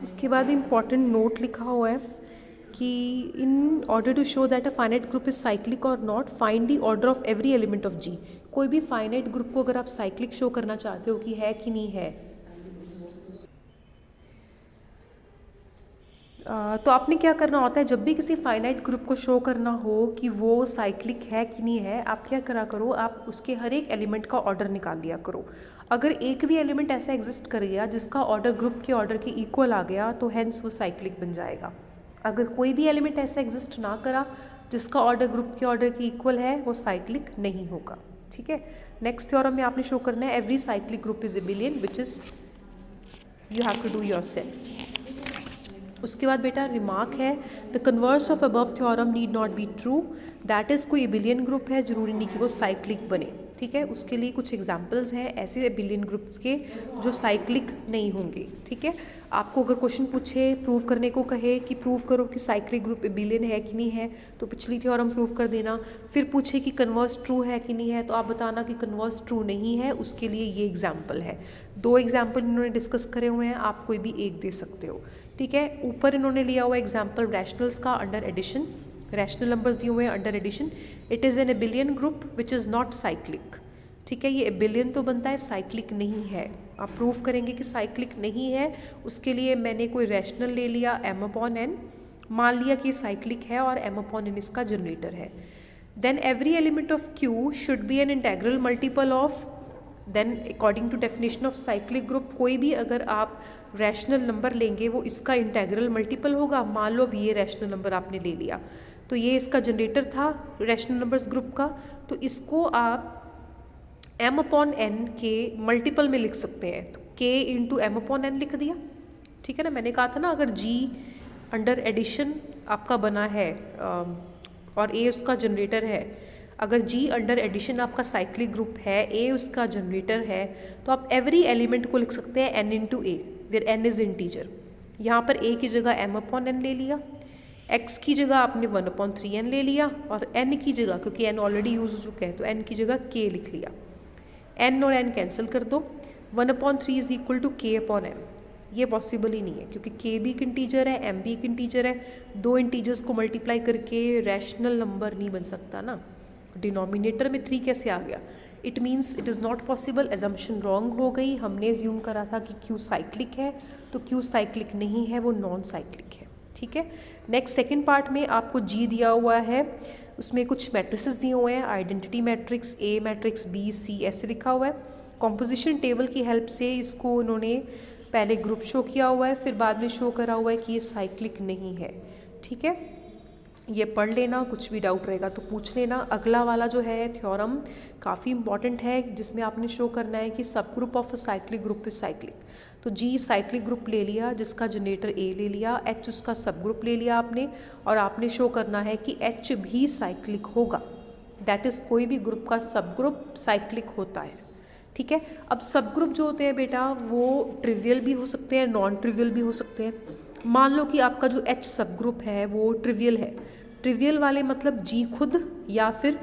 इसके बाद important note लिखा हुआ है कि in order to show that a finite group is cyclic और not, find the order of every element of G. कोई भी फाइनाइट ग्रुप को अगर आप साइक्लिक शो करना चाहते हो कि है कि नहीं है, तो आपने क्या करना होता है, जब भी किसी फाइनाइट ग्रुप को शो करना हो कि वो साइक्लिक है कि नहीं है, आप क्या करा करो, आप उसके हर एक एलिमेंट का ऑर्डर निकाल लिया करो। अगर एक भी एलिमेंट ऐसा एग्जिस्ट कर गया जिसका ऑर्डर ग्रुप के ऑर्डर के इक्वल आ गया तो हेंस वो साइक्लिक बन जाएगा। अगर कोई भी एलिमेंट ऐसा एग्जिस्ट ना करा जिसका ऑर्डर ग्रुप के ऑर्डर के इक्वल है, वो साइक्लिक नहीं होगा। ठीक है, नेक्स्ट थ्योरम में आपने शो करना है every cyclic group is abelian, which is you have to do yourself. उसके बाद बेटा रिमार्क है, the converse of above theorem need not be true, that is कोई एबिलियन ग्रुप है, जरूरी नहीं कि वो साइक्लिक बने। ठीक है, उसके लिए कुछ एग्जांपल्स हैं ऐसे एबिलियन ग्रुप्स के जो साइक्लिक नहीं होंगे। ठीक है, आपको अगर क्वेश्चन पूछे, प्रूव करने को कहे कि प्रूव करो कि साइक्लिक ग्रुप एबिलियन है कि नहीं है, तो पिछली थ्योरम प्रूव कर देना। फिर पूछे कि कन्वर्स ट्रू है कि नहीं है, तो आप बताना कि कन्वर्स ट्रू नहीं है, उसके लिए ये एग्जाम्पल है। 2 एग्जाम्पल इन्होंने डिस्कस करे हुए हैं, आप कोई भी एक दे सकते हो। ठीक है, ऊपर इन्होंने लिया हुआ एग्जाम्पल रैशनल्स का अंडर एडिशन, रैशनल नंबर्स दिए हुए हैं under addition. It is an abelian group which is not cyclic. ठीक है, ये एबिलियन तो बनता है, साइक्लिक नहीं है। आप प्रूव करेंगे कि साइक्लिक नहीं है, उसके लिए मैंने कोई रैशनल ले लिया m/n, मान लिया कि साइक्लिक है और m/n इसका जनरेटर है। Then every element of q should be an integral multiple of, then according to definition of cyclic group, कोई भी अगर आप रैशनल नंबर लेंगे वो इसका इंटेग्रल मल्टीपल होगा। मान लो अब ये रैशनल नंबर आपने ले लिया, तो ये इसका जनरेटर था रैशनल नंबर्स ग्रुप का, तो इसको आप m/n के मल्टीपल में लिख सकते हैं, तो k इंटू m/n लिख दिया। ठीक है ना, मैंने कहा था ना अगर g अंडर एडिशन आपका बना है और a उसका जनरेटर है, अगर g अंडर एडिशन आपका साइक्लिक ग्रुप है, a उसका जनरेटर है, तो आप एवरी एलिमेंट को लिख सकते हैं n into a, where n is integer. यहाँ पर a की जगह m/n ले लिया, x की जगह आपने 1/3n ले लिया, और n की जगह, क्योंकि n ऑलरेडी यूज हो चुका है, तो n की जगह k लिख लिया। n और n कैंसिल कर दो, 1/3 इज इक्वल टू k/m। ये पॉसिबल ही नहीं है क्योंकि k भी एक इंटीजर है, m भी एक इंटीजर है, 2 इंटीजर्स को मल्टीप्लाई करके रैशनल नंबर नहीं बन सकता ना। डिनोमिनेटर में 3 कैसे आ गया? It means it is not possible, assumption wrong हो गई। हमने एज्यूम करा था कि q साइक्लिक है, तो q साइक्लिक नहीं है, वो नॉन साइक्लिक है। ठीक है, नेक्स्ट सेकेंड पार्ट में आपको g दिया हुआ है, उसमें कुछ मैट्रिसेस दिए हुए हैं, identity matrix A matrix B C ऐसे लिखा हुआ है। कॉम्पोजिशन टेबल की हेल्प से इसको उन्होंने पहले ग्रुप शो किया हुआ है, फिर बाद में शो करा हुआ है कि ये साइक्लिक नहीं है। ठीक है, ये पढ़ लेना, कुछ भी डाउट रहेगा तो पूछ लेना। अगला वाला जो है थ्योरम काफ़ी इंपॉर्टेंट है, जिसमें आपने शो करना है कि सब group of a cyclic group is cyclic. तो जी साइक्लिक ग्रुप ले लिया जिसका जनरेटर ए ले लिया, एच उसका सब ग्रुप ले लिया आपने, और आपने शो करना है कि एच भी साइक्लिक होगा। दैट इज़ कोई भी ग्रुप का सब ग्रुप साइक्लिक होता है। ठीक है, अब सब ग्रुप जो होते हैं बेटा वो ट्रिवियल भी हो सकते हैं, नॉन ट्रिवियल भी हो सकते हैं। मान लो कि आपका जो एच सब ग्रुप है वो ट्रिवियल है, ट्रिवियल वाले मतलब जी खुद या फिर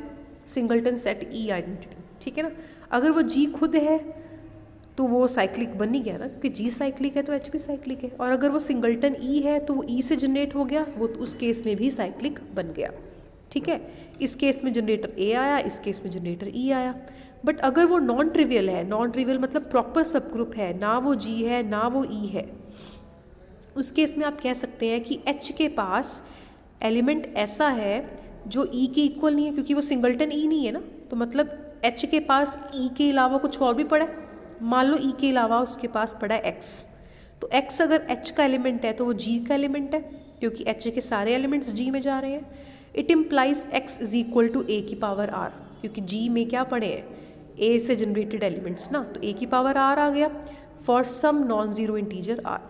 सिंगलटन सेट ई आइडेंटिटी। ठीक है ना, अगर वो जी खुद है तो वो साइक्लिक बन ही गया ना, क्योंकि जी साइक्लिक है तो एच भी साइक्लिक है। और अगर वो सिंगलटन ई है तो वो ई से जनरेट हो गया, वो उस केस में भी साइक्लिक बन गया। ठीक है, इस केस में जनरेटर ए आया, इस केस में जनरेटर ई आया। बट अगर वो नॉन ट्रिवियल है, नॉन ट्रिवियल मतलब प्रॉपर सब ग्रुप है, ना वो जी है ना वो ई है, उस केस में आप कह सकते हैं कि एच के पास एलिमेंट ऐसा है जो ई के इक्वल नहीं है, क्योंकि वो सिंगलटन ई नहीं है ना, तो मतलब एच के पास ई के अलावा कुछ और भी पड़ा है। मान लो ई के अलावा उसके पास पड़ा है एक्स, तो एक्स अगर एच का एलिमेंट है तो वो जी का एलिमेंट है, क्योंकि एच के सारे एलिमेंट्स जी में जा रहे हैं। It implies x is equal to a की पावर आर, क्योंकि जी में क्या पड़े हैं, ए से जनरेटेड एलिमेंट्स ना, तो ए की पावर आर आ गया for some non zero integer r.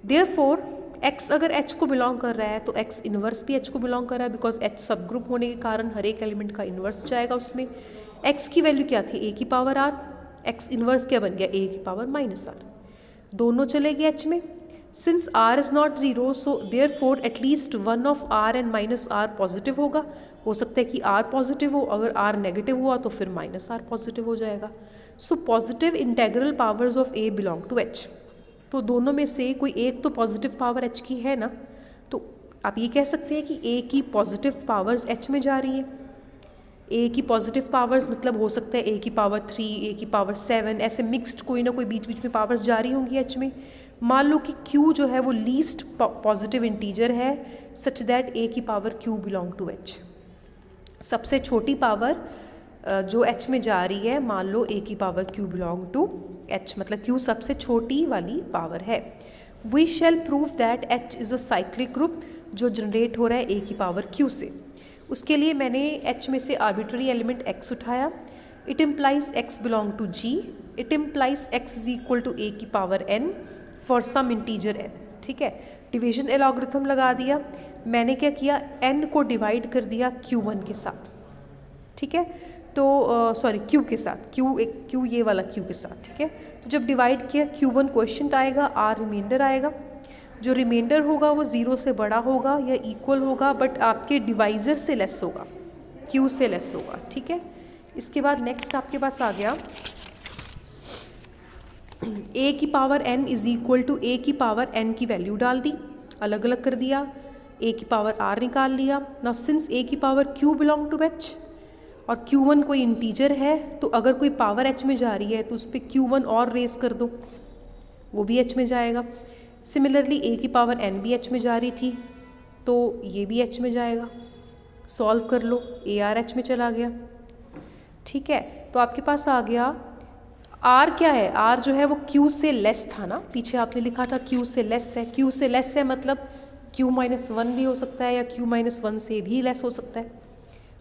Therefore x अगर h को बिलोंग कर रहा है तो x इन्वर्स भी h को बिलोंग कर रहा है, बिकॉज h सब ग्रुप होने के कारण हर एक एलिमेंट का इन्वर्स जाएगा उसमें। x की वैल्यू क्या थी, a की पावर r, x इन्वर्स क्या बन गया, a की पावर माइनस r, दोनों चले गए h में। Since r is not zero, so therefore at least one of r and minus r positive होगा। हो सकता है कि r पॉजिटिव हो, अगर r नेगेटिव हुआ तो फिर माइनस r पॉजिटिव हो जाएगा। So positive integral powers of a belong to h। तो दोनों में से कोई एक तो पॉजिटिव पावर H की है ना, तो आप ये कह सकते हैं कि A की पॉजिटिव पावर्स H में जा रही हैं। A की पॉजिटिव पावर्स मतलब हो सकता है A की पावर 3, A की पावर 7, ऐसे मिक्स्ड कोई ना कोई बीच बीच में पावर्स जा रही होंगी H में। मान लो कि Q जो है वो लीस्ट पॉजिटिव इंटीजर है सच दैट A की power Q belong to H। सबसे छोटी पावर जो H में जा रही है, मान लो A की power Q belong to H, मतलब Q सबसे छोटी वाली पावर है। We shall prove that H is a cyclic group जो जनरेट हो रहा है A की पावर Q से। उसके लिए मैंने H में से आर्बिट्ररी एलिमेंट X उठाया। It implies X belong to G, it implies X is equal to A की power N for some integer N। ठीक है, डिवीजन एलॉग्रिथम लगा दिया। मैंने क्या किया, N को डिवाइड कर दिया Q1 के साथ। ठीक है, तो सॉरी Q के साथ, Q ये वाला Q के साथ। ठीक है, तो जब डिवाइड किया Q1 क्वेश्चन आएगा, R रिमाइंडर आएगा। जो रिमाइंडर होगा वो 0 से बड़ा होगा या इक्वल होगा, बट आपके डिवाइज़र से लेस होगा, Q से लेस होगा। ठीक है, इसके बाद नेक्स्ट आपके पास आ गया A की power N is equal to A की पावर N की वैल्यू डाल दी, अलग अलग कर दिया, A की पावर R निकाल लिया। नाउ सिंस A की power Q belong to H और Q1 कोई इंटीजर है, तो अगर कोई पावर H में जा रही है तो उस पर Q1 और रेस कर दो, वो भी H में जाएगा। सिमिलरली A की पावर N भी H में जा रही थी, तो ये भी H में जाएगा। सॉल्व कर लो, AR H में चला गया। ठीक है, तो आपके पास आ गया R क्या है, R जो है वो Q से लेस था ना, पीछे आपने लिखा था Q से लेस है। Q से लेस है मतलब Q-1 भी हो सकता है या Q-1 से भी लेस हो सकता है,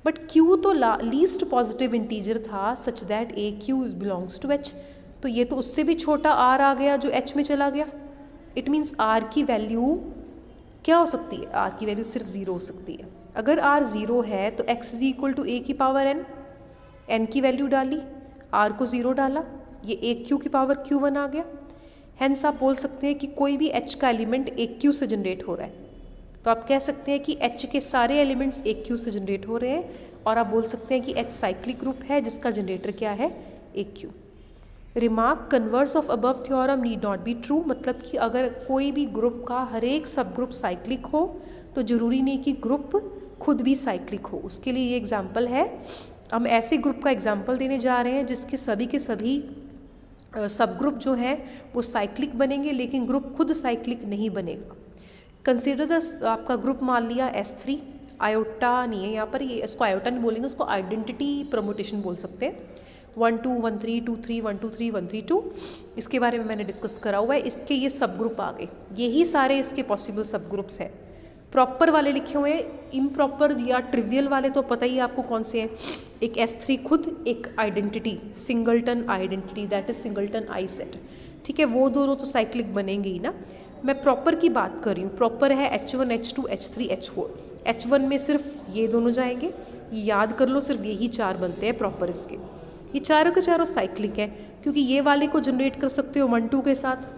बट Q तो लीस्ट पॉजिटिव इंटीजर था such that AQ belongs to H। तो ये तो उससे भी छोटा R आ गया जो H में चला गया। इट मीन्स R की वैल्यू क्या हो सकती है, R की वैल्यू सिर्फ 0 हो सकती है। अगर R 0 है तो X is equal to A की पावर N की वैल्यू डाली, R को 0 डाला, ये AQ की पावर Q1 आ गया। हेंस आप बोल सकते हैं कि कोई भी H का एलिमेंट AQ से जनरेट हो रहा है, तो आप कह सकते हैं कि H के सारे एलिमेंट्स AQ से जनरेट हो रहे हैं, और आप बोल सकते हैं कि H साइक्लिक ग्रुप है जिसका जनरेटर क्या है, AQ। Remark, converse of above theorem need not be true, मतलब कि अगर कोई भी ग्रुप का हर एक सब ग्रुप साइक्लिक हो तो ज़रूरी नहीं कि ग्रुप खुद भी साइक्लिक हो। उसके लिए ये एग्जाम्पल है, हम ऐसे ग्रुप का एग्जाम्पल देने जा रहे हैं जिसके सभी के सभी सब ग्रुप जो है वो साइक्लिक बनेंगे, लेकिन ग्रुप खुद साइक्लिक नहीं बनेगा। कंसिडर द, आपका ग्रुप मान लिया S3, आयोटा नहीं है यहाँ पर, ये इसको आयोटा नहीं बोलेंगे, उसको आइडेंटिटी प्रमोटेशन बोल सकते हैं। 1 2 1 3 2 3 1 2 3 1 3 2, इसके बारे में मैंने डिस्कस करा हुआ है। इसके ये सब ग्रुप आ गए, यही सारे इसके पॉसिबल सब ग्रुप्स हैं। प्रॉपर वाले लिखे हुए हैं, इम्प्रॉपर या ट्रिवियल वाले तो पता ही आपको कौन से हैं। एक S3 खुद, एक identity, singleton identity, that is singleton I set. ठीक है, वो दोनों तो साइक्लिक बनेंगे ही ना। मैं प्रॉपर की बात कर रही हूँ, प्रॉपर है H1 H2 H3 H4। H1 में सिर्फ ये दोनों जाएंगे, ये याद कर लो, सिर्फ यही 4 बनते हैं प्रॉपर इसके। ये चारों के चारों साइक्लिक है, क्योंकि ये वाले को जनरेट कर सकते हो 1 2 के साथ।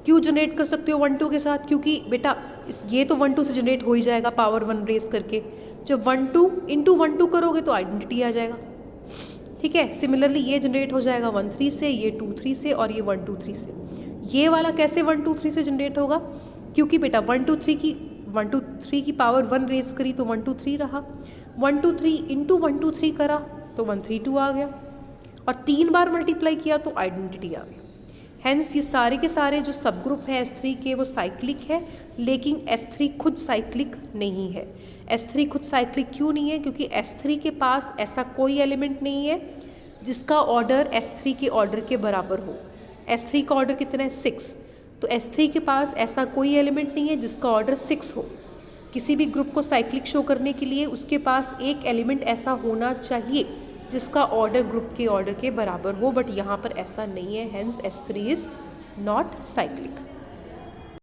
क्यों जनरेट कर सकते हो 1 2 के साथ, क्योंकि बेटा ये तो 1 2 से जनरेट हो ही जाएगा पावर 1 रेस करके। जब 1 2 इंटू 1 2 करोगे तो आइडेंटिटी आ जाएगा। ठीक है, सिमिलरली ये जनरेट हो जाएगा 1 3 से, ये 2 3 से, और ये 1 2 3 से। ये वाला कैसे 1 2 3 से जनरेट होगा, क्योंकि बेटा 1 2 3 की पावर 1 रेस करी तो 1 2 3 रहा, 1 2 3 इंटू 1 2 3 करा तो 1 3 2 आ गया, और 3 बार मल्टीप्लाई किया तो आइडेंटिटी आ गया। हेंस ये सारे के सारे जो सब ग्रुप हैं S3 के वो साइक्लिक है, लेकिन S3 खुद साइक्लिक नहीं है। S3 खुद साइक्लिक क्यों नहीं है, क्योंकि S3 के पास ऐसा कोई एलिमेंट नहीं है जिसका ऑर्डर S3 के ऑर्डर के बराबर हो। S3 का ऑर्डर कितना है, 6, तो S3 के पास ऐसा कोई एलिमेंट नहीं है जिसका ऑर्डर 6 हो। किसी भी ग्रुप को साइक्लिक शो करने के लिए उसके पास एक एलिमेंट ऐसा होना चाहिए जिसका ऑर्डर ग्रुप के ऑर्डर के बराबर हो, बट यहाँ पर ऐसा नहीं है, hence S3 is not cyclic.